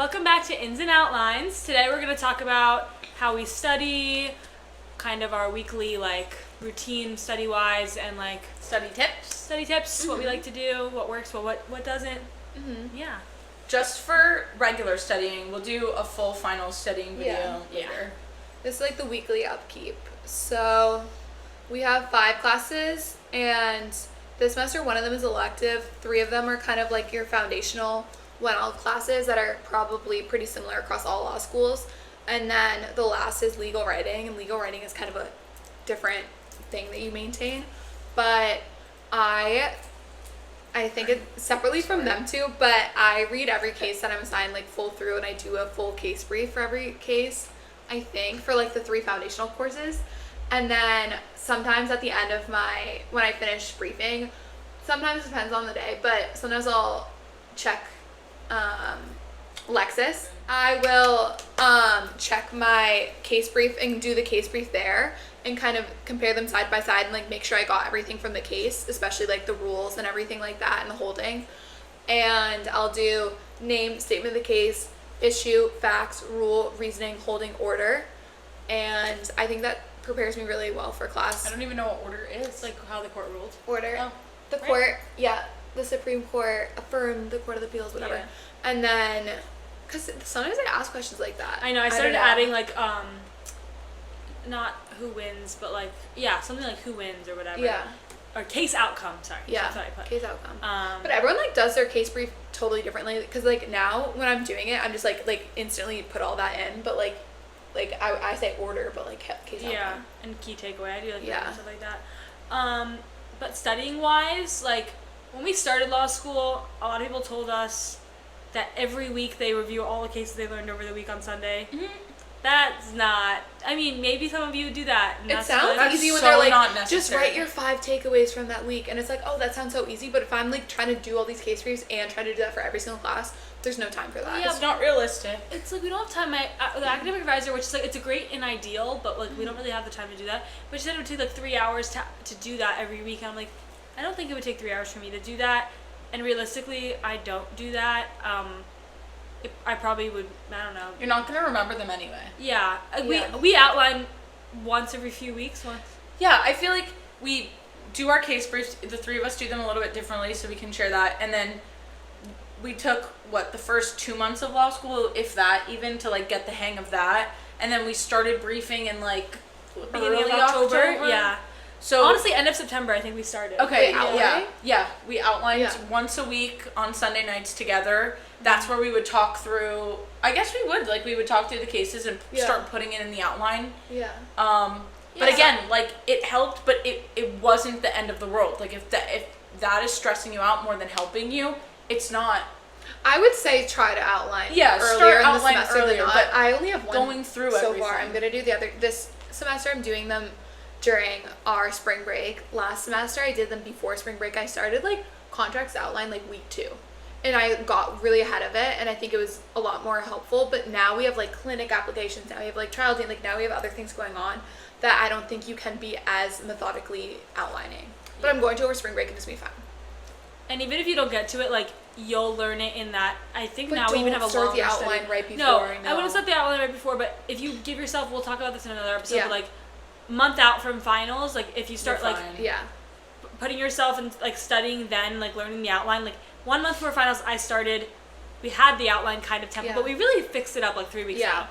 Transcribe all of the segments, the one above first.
Welcome back to Ins and Outlines. Today we're going to talk about how we study, kind of our weekly routine study-wise, and Study tips. what we like to do, what works, what doesn't. Yeah. Just for regular studying, we'll do a full final studying video later. This is the weekly upkeep. So we have 5 classes, and this semester one of them is elective. 3 of them are kind of your foundational 1L classes that are probably pretty similar across all law schools. And then the last is legal writing, and legal writing is kind of a different thing that you maintain. But I think it separately from them too, but I read every case that I'm assigned full through, and I do a full case brief for every case, I think, for the 3 foundational courses. And then sometimes at the end of when I finish briefing, sometimes it depends on the day, but sometimes I'll check Lexis. I will check my case brief and do the case brief there and kind of compare them side by side and make sure I got everything from the case, especially the rules and everything like that and the holding. And I'll do name, statement of the case, issue, facts, rule, reasoning, holding, order. And I think that prepares me really well for class. I don't even know what order is. It's how the court ruled. Order. Oh, the right. court, the Supreme Court affirmed the Court of Appeals, whatever. Yeah. And then, because sometimes I ask questions like that. I know, I started adding not who wins, but something like who wins or whatever. Yeah. Or case outcome, sorry. Yeah, That's what I put. case outcome. But But everyone does their case brief totally differently, because now when I'm doing it, I'm just instantly put all that in, but I say order, but case outcome. yeah, and key takeaway. I do Yeah. stuff like that. But studying wise, when we started law school, a lot of people told us that every week they review all the cases they learned over the week on Sunday. That's not. I mean, maybe some of you would do that. And It that's sounds good. easy when so they're not just necessary. write your 5 takeaways from that week, and it's oh, that sounds so easy. But if I'm trying to do all these case briefs and try to do that for every single class, there's no time for that. Yeah, It's not realistic. It's we don't have time. The academic advisor, which is it's a great and ideal, but we don't really have the time to do that. But she said it would take 3 hours to do that every week. And I'm I don't think it would take 3 hours for me to do that. And realistically, I don't do that. I probably would. I don't know. You're not going to remember them anyway. Yeah, Yeah. we outline once every few weeks. Yeah, I feel like we do our case briefs. The 3 of us do them a little bit differently, so we can share that. And then we took the first 2 months of law school, if that, even to get the hang of that. And then we started briefing in Beginning early of October. Yeah. So Honestly, end of September, I think we started. okay, Wait, outline? yeah. We outlined Yeah. once a week on Sunday nights together. That's where we would talk through. I guess we would we would talk through the cases and Yeah. start putting it in the outline. Yeah. But Yeah. again, it helped, but it wasn't the end of the world. If that is stressing you out more than helping you, it's not. I would say try to outline Yeah, earlier start in the outline semester earlier, than not. but I only have one going through so everything. far. I'm gonna do the other this semester. I'm doing them during our spring break. Last semester I did them before spring break. I started contracts outline week 2, and I got really ahead of it, and I think it was a lot more helpful. But now we have clinic applications. Now we have trial team. Now we have other things going on that I don't think you can be as methodically outlining. But I'm going to over spring break, and it's gonna be fun. And even if you don't get to it, you'll learn it in that. I think But now we even don't have a start longer the outline study. right No, before, I wouldn't no. start the outline right before. But if you give yourself, we'll talk about this in another episode. Yeah. But month out from finals, if you start You're fine. Yeah. putting yourself in studying, then learning the outline. 1 month before finals, I started. We had the outline kind of template, Yeah. but we really fixed it up 3 weeks Yeah. ago.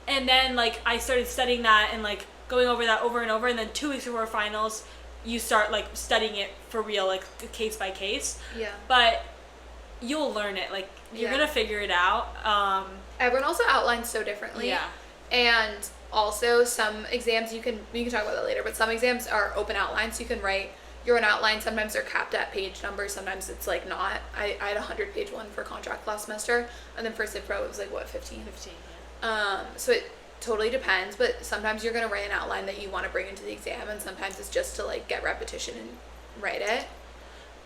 And then I started studying that and going over that over and over. And then 2 weeks before finals, you start studying it for real, case by case. Yeah. But you'll learn it. You're Yeah. gonna figure it out. Everyone also outlines so differently. Yeah. And also some exams we can talk about that later, but some exams are open outlines, so you can write your own outline. Sometimes they're capped at page numbers, sometimes it's not. I had a 100-page one for contract last semester, and then for Civ Pro it was 15? 15. So it totally depends, but sometimes you're gonna write an outline that you want to bring into the exam, and sometimes it's just to get repetition and write it.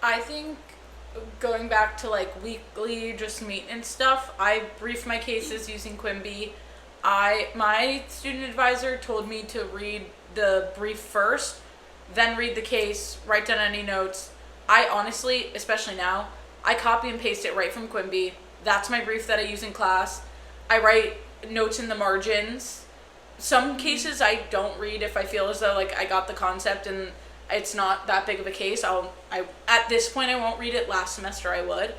I think going back to weekly just maintenance stuff, I brief my cases using Quimby. My student advisor told me to read the brief first, then read the case, write down any notes. I honestly, especially now, I copy and paste it right from Quimby. That's my brief that I use in class. I write notes in the margins. Some cases I don't read if I feel as though like I got the concept and it's not that big of a case. At this point I won't read it. Last semester I would.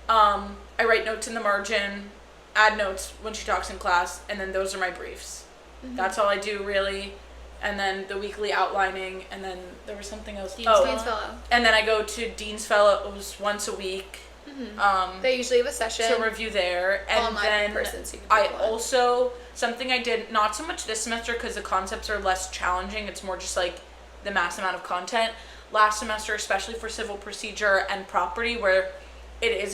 I write notes in the margin, add notes when she talks in class, and then those are my briefs. That's all I do really. And then the weekly outlining, and then there was something else. Dean's Dean's Fellow. And then I go to Dean's Fellows once a week. They usually have a session. To review there, and online then in person, so you can I pick one. also, something I did not so much this semester because the concepts are less challenging. It's more just like the mass amount of content. Last semester, especially for civil procedure and property, where it is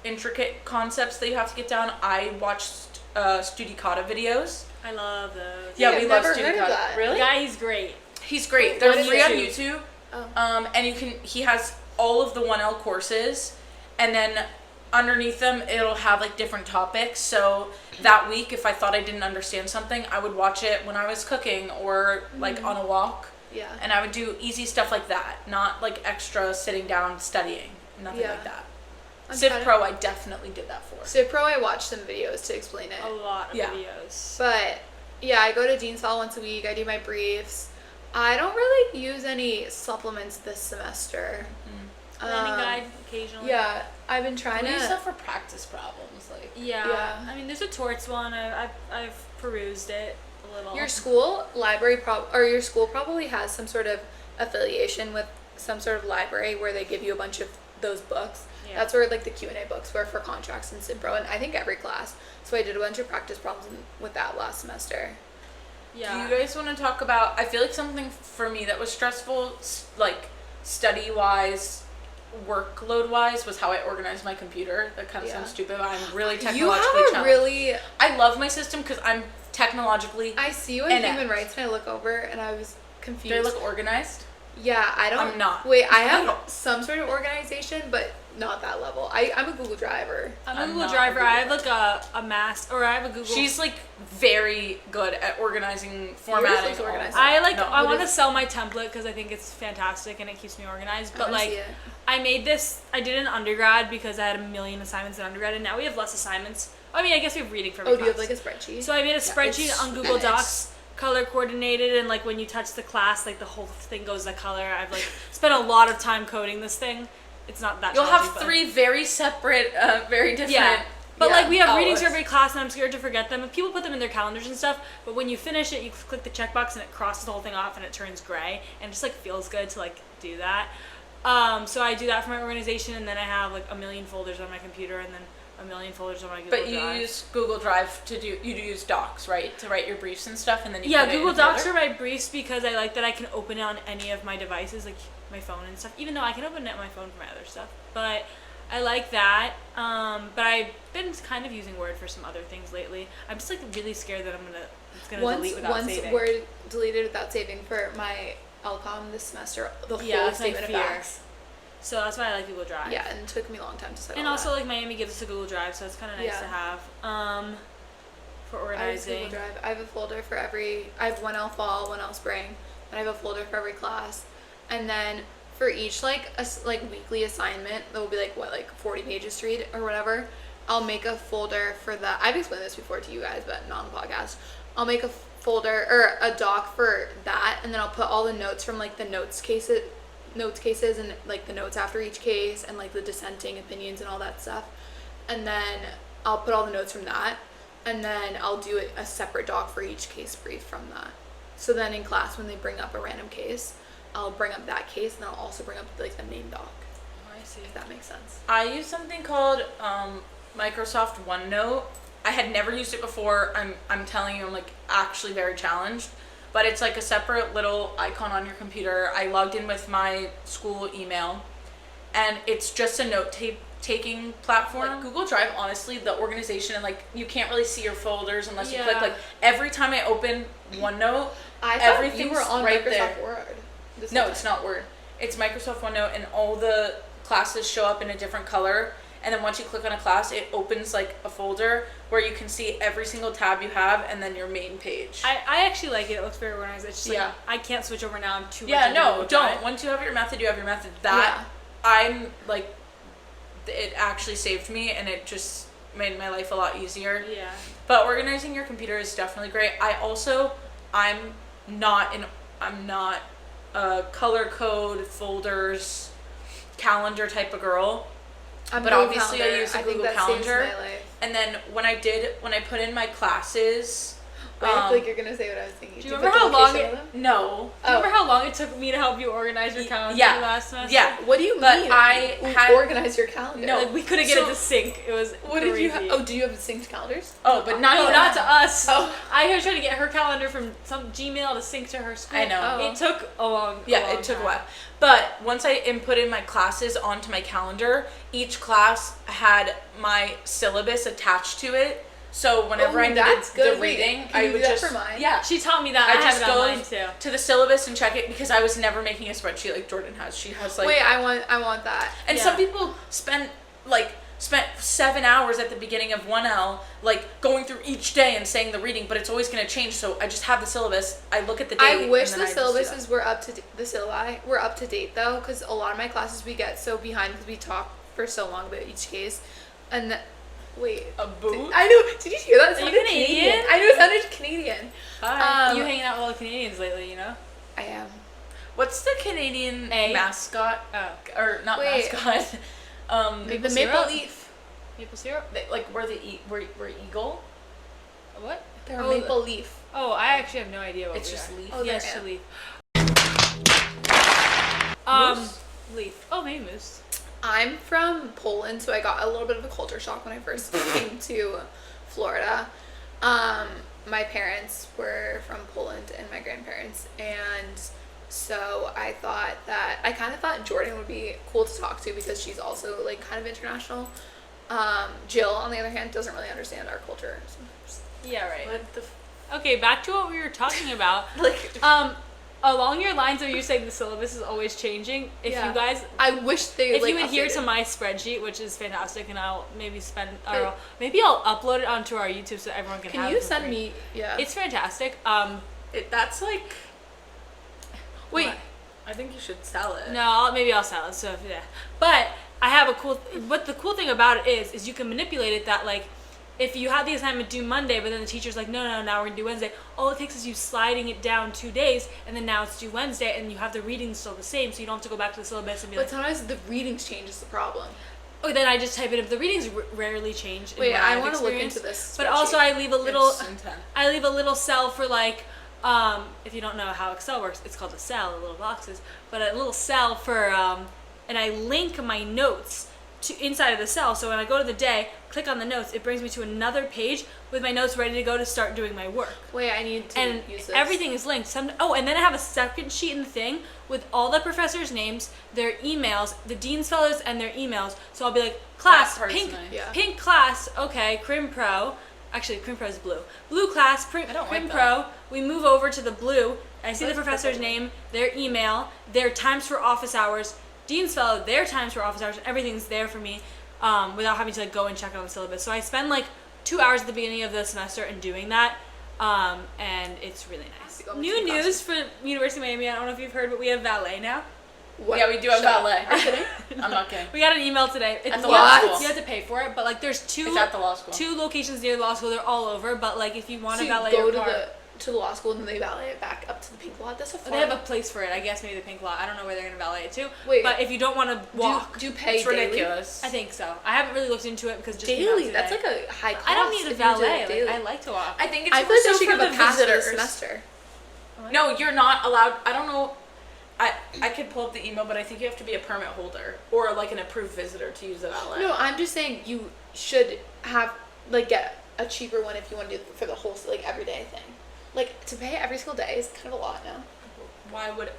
intricate concepts that you have to get down. I watched Studicata videos. I love those. Yeah, I've we love never heard of Studicata. that. Really? The guy, he's great. He's great. They're What is free on YouTube? YouTube. And he has all of the 1L courses, and then underneath them it'll have like different topics. So that week, if I thought I didn't understand something, I would watch it when I was cooking or like on a walk, Yeah. and I would do easy stuff like that, not like extra sitting down studying, nothing Yeah. like that. I'm Civ kinda- Pro I definitely did that for. Civ Pro, I watched some videos to explain it. A lot of Yeah. videos. But yeah, I go to Dean's Fellow once a week. I do my briefs. I don't really use any supplements this semester. Planning guide occasionally. Yeah, I've been trying I use to. stuff for practice problems, like. Yeah. Yeah. I mean, there's a torts one. I've perused it a little. Your school library or your school probably has some sort of affiliation with some sort of library where they give you a bunch of those books. Yeah. That's where like the Q&A books were for contracts and Civ-Pro, and I think every class. So I did a bunch of practice problems with that last semester. Yeah. Do you guys want to talk about? I feel like something for me that was stressful, like study wise, workload wise, was how I organized my computer. That kind of Yeah. sounds stupid. But I'm really You technologically have a challenged. really. I love my system because I'm technologically. I see you in inept. human rights, and I look over, and I was confused. Do I look organized? Yeah, I don't. I'm not. Wait, I I have don't. some sort of organization, but not that level. I'm a Google Driver. I'm a I'm Google not Driver. a I have like a I have a Google. She's like very good at organizing, formatting. looks organized. all. I like. No. I What want to is- sell my template because I think it's fantastic and it keeps me organized. I But wanna like, see it. I made this. I did it in undergrad because I had a million assignments in undergrad, and now we have less assignments. I mean, I guess we have reading for every Oh, do you have class. like a spreadsheet? So I made a spreadsheet it's- on Google and it's- Docs, color coordinated, and like when you touch the class, like the whole thing goes the color. I've like spent a lot of time coding this thing. It's not that. You'll challenging, have but- 3 very separate, very different. Yeah. But yeah, like we have readings for outlets. every class, and I'm scared to forget them. And people put them in their calendars and stuff. But when you finish it, you click the checkbox, and it crosses the whole thing off, and it turns gray, and it just like feels good to like do that. So I do that for my organization, and then I have like a million folders on my computer, and then a million folders on my Google But you Drive. use Google Drive to do. You do use Docs, right, to write your briefs and stuff, and then you Yeah, put it in Google a Docs are folder? my briefs because I like that I can open it on any of my devices, like my phone and stuff. Even though I can open it on my phone for my other stuff, but I like that. But I've been kind of using Word for some other things lately. I'm just like really scared that it's gonna delete without once saving. Word deleted without saving for my LCOM this semester, the Yeah, whole that's my statement of fear. facts. So that's why I like Google Drive. Yeah, and it took me a long time to set And all also that. like Miami gives us a Google Drive, so it's kind of nice Yeah. to have for I use Google organizing. Drive. I have a folder for every. I have 1L fall, 1L spring, and I have a folder for every class. And then for each like weekly assignment, that will be like 40 pages to read or whatever. I'll make a folder for that. I've explained this before to you guys, but not on the podcast. I'll make a folder or a doc for that, and then I'll put all the notes from like the notes cases, and like the notes after each case, and like the dissenting opinions and all that stuff. And then I'll put all the notes from that, and then I'll do a separate doc for each case brief from that. So then in class, when they bring up a random case, I'll bring up that case, and then I'll also bring up like the main doc, Oh, I see. if that makes sense. I use something called Microsoft OneNote. I had never used it before. I'm telling you, I'm like actually very challenged. But it's like a separate little icon on your computer. I logged in with my school email, and it's just a note-taking platform. Like Google Drive, honestly, the organization, and like you can't really see your folders unless you click. Yeah. Like every time I open OneNote, I thought you everything's were on right Microsoft there. Word. this No, whole it's time. not Word. It's Microsoft OneNote, and all the classes show up in a different color. And then once you click on a class, it opens like a folder where you can see every single tab you have, and then your main page. I actually like it. It looks very organized. It's just like, Yeah. I can't switch over now. I'm too much Yeah, into no, Google don't. Drive. Once you have your method, you have your method. That I'm like, it actually saved me, and it just made my life a lot easier. Yeah. But organizing your computer is definitely great. I'm not a color code, folders, calendar type of girl. I'm But Google obviously I Calendar. use a think Google that saves Calendar. my life. And then when I put in my classes, Wait, I feel like you're gonna say what I was thinking. Do you Did remember put the how long location it- of them? no. Do you remember how long it took me to help you organize your calendar yeah. last semester? Yeah. What do you But mean? I You had- organize your calendar. No. Like we couldn't get it So- to sync. It was What crazy. did you have? Oh, do you have synced calendars? Oh, but not No, even not to us. Oh. I was trying to get her calendar from some Gmail to sync to her school. I know. Oh. It took a long. Yeah, it took a while. But once I inputted my classes onto my calendar, each class had my syllabus attached to it. So whenever Oh, I needed that's good. the Wait, reading, can I you would do that just for mine? yeah. She taught me that. I I have just it on go mine too. to the syllabus and check it because I was never making a spreadsheet like Jordan has. She has like Wait, I want that. and Yeah. some people spent 7 hours at the beginning of 1L like going through each day and saying the reading, but it's always going to change. So I just have the syllabus. I look at the date. I wish and the then I just do that. syllabuses were the syllabi were up to date though, because a lot of my classes we get so behind because we talk for so long about each case, and wait. A boot. I know. Did you hear that? It Are you sounded Canadian? I know it sounded Canadian. Hi. You hanging out with all the Canadians lately, you know? I am. What's the Canadian A. mascot? Oh. Or not Wait. mascot? Maple the maple syrup? leaf. Maple syrup? Like we're we're eagle. What? They're a Oh, maple leaf. Oh, I actually have no idea what It's we just are. leaf. Oh, Yeah, they're it's just a ant. leaf. Moose? Leaf. Oh, maybe moose. I'm from Poland, so I got a little bit of a culture shock when I first came to Florida. My parents were from Poland and my grandparents, and so I kind of thought Jordan would be cool to talk to because she's also like kind of international. Jill, on the other hand, doesn't really understand our culture sometimes. Yeah, right. What the Okay, back to what we were talking about. like? Along your lines of you saying the syllabus is always changing, if Yeah. you guys I wish they if like you adhere updated. to my spreadsheet, which is fantastic, and I'll maybe Hey. maybe I'll upload it onto our YouTube so everyone can have Can it you for send free. me? Yeah. It's fantastic. That's like. Wait. What? I think you should sell it. No, maybe I'll sell it. So yeah, but I have a cool. What the cool thing about it is you can manipulate it that like. If you have the assignment due Monday, but then the teacher's like, no, now we're gonna do Wednesday. All it takes is you sliding it down 2 days, and then now it's due Wednesday, and you have the readings still the same, so you don't have to go back to the syllabus and be But like, sometimes the readings change is the problem. oh, then I just type it in. The readings rarely change. in Wait, what I I've want to look experienced. into this. But also, spreadsheet. I leave a little. It's intense. I leave a little cell for like, if you don't know how Excel works, it's called a cell, the little boxes. But a little cell for, and I link my notes to inside of the cell. So when I go to the day, click on the notes, it brings me to another page with my notes ready to go to start doing my work. Wait, I need to And use this. everything is linked. And then I have a second sheet in the thing with all the professors' names, their emails, the dean's fellows, and their emails. So I'll be like, class, That part's pink, nice. Yeah. pink class, okay, Crim Pro. Actually, Crim Pro is blue. Blue class, Crim I don't Crim like Pro. We move over to the blue. I see the That's professor's purple. name, their email, their times for office hours, dean's fellow, their times for office hours. Everything's there for me without having to like go and check it on the syllabus. So I spend like 2 hours at the beginning of the semester in doing that. And it's really nice. to go New between news for University of Miami. I don't know if you've heard, but we have valet now. What? Yeah, we do have Shut up. valet. Are you kidding? I'm not kidding. We got an email today. It's At the you law have- school. You have to pay for it, but like there's It's at the law school. two locations near the law school. They're all over, but like if you want So to you valet go your to car, the law school and then they valet it back up to the pink lot. That's a fun. they have a place for it. I guess maybe the pink lot. I don't know where they're gonna valet it to. Wait. but if you don't want to walk, Do you pay It's daily? ridiculous. I think so. I haven't really looked into it because it just came out Daily. That's today. like a high cost. I don't need a if you do it valet. daily. Like, I like to walk. I think it's I feel like they also should for give a the pass for the visitors. semester. No, you're not allowed. I don't know. I could pull up the email, but I think you have to be a permit holder or like an approved visitor to use the valet. No, I'm just saying you should have like get a cheaper one if you want to do it for the whole like everyday thing. Like to pay every single day is kind of a lot now. Why would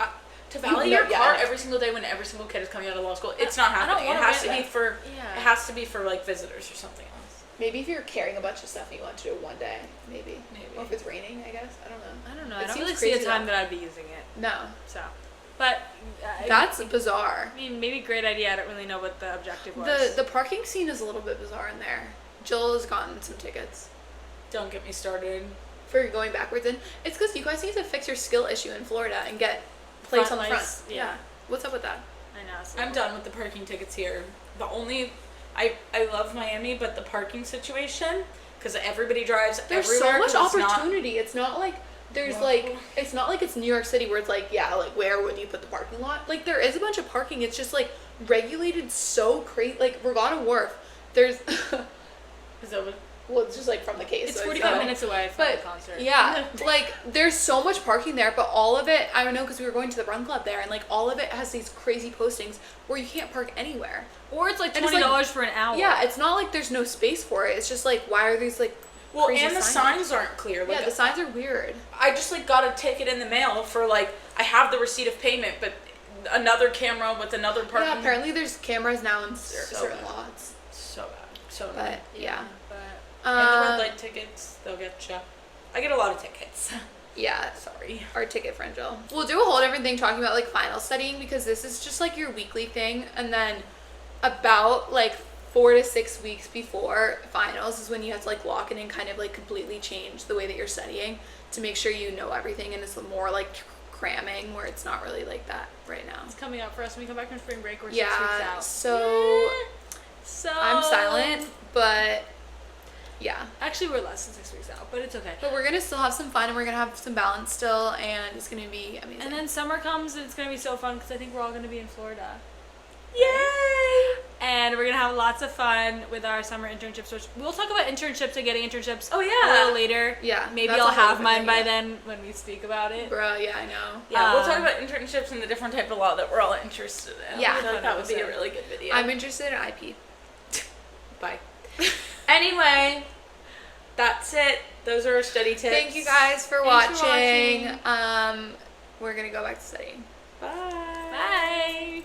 to valet No, your yeah, car I know. every single day when every single kid is coming out of law school? It's not I don't happening. It wanna has to rent be that. for. Yeah. It has to be for like visitors or something else. Maybe if you're carrying a bunch of stuff and you want to do it one day, maybe. Maybe. Or if it's raining, I guess. I don't know. I don't know. It I don't seems really see a crazy, time though. that I'd be using it. No, So, but that's bizarre. I mean, maybe great idea. I don't really know what the objective was. The parking scene is a little bit bizarre in there. Jill has gotten some tickets Don't get me started. for going backwards, and it's because you guys need to fix your skill issue in Florida and get plates on the front. lights, yeah. What's up with that? I know. So I'm done with the parking tickets here. The only I love Miami, but the parking situation, because everybody drives There's everywhere. so much 'cause it's opportunity. It's not like there's like it's not like it's New York City where it's like, yeah, like where would you put the parking lot? Like there is a bunch of parking. It's just like regulated so crazy. Like Regatta Wharf, there's Is that what? well, it's just like from the case. It's so 45 not- minutes away from But the concert. yeah, like there's so much parking there, but all of it, I don't know, because we were going to the Run Club there, and like all of it has these crazy postings where you can't park anywhere. Or it's like And it's $20 like- for an hour. Yeah, it's not like there's no space for it. It's just like why are these like Well, crazy and the signage? signs aren't clear. Like, Yeah, the signs are weird. I just like got a ticket in the mail for like I have the receipt of payment, but another camera with another parking. Yeah, apparently there's cameras now in So certain bad. lots. So bad. So But bad. yeah, But And the red um, light tickets, they'll get you. I get a lot of tickets. yeah, Sorry. our ticket friend Jill. We'll do a whole different thing talking about like final studying because this is just like your weekly thing, and then about like 4 to 6 weeks before finals is when you have to like lock in and kind of like completely change the way that you're studying to make sure you know everything, and it's more like cramming where it's not really like that right now. it's coming up for us when we come back from spring break. We're 6 weeks Yeah, out. so So I'm silent, but yeah. Actually, we're less than 6 weeks out, but it's okay. But we're gonna still have some fun, and we're gonna have some balance still, and it's gonna be amazing. And then summer comes, and it's gonna be so fun because I think we're all gonna be in Florida, Yay! and we're gonna have lots of fun with our summer internships. Which we'll talk about internships and getting internships. Oh, a yeah. little later. Yeah, maybe that's I'll a whole have mine different by thing, then when we speak about it. bro. Yeah, I know. Yeah, we'll talk Um, about internships and the different type of law that we're all interested in. Yeah. I feel like that would be a 100%. really good video. I'm interested in IP. Bye. Anyway, that's it. Those are our study tips. Thank you guys for Thanks for watching. watching. We're gonna go back to studying. Bye. Bye.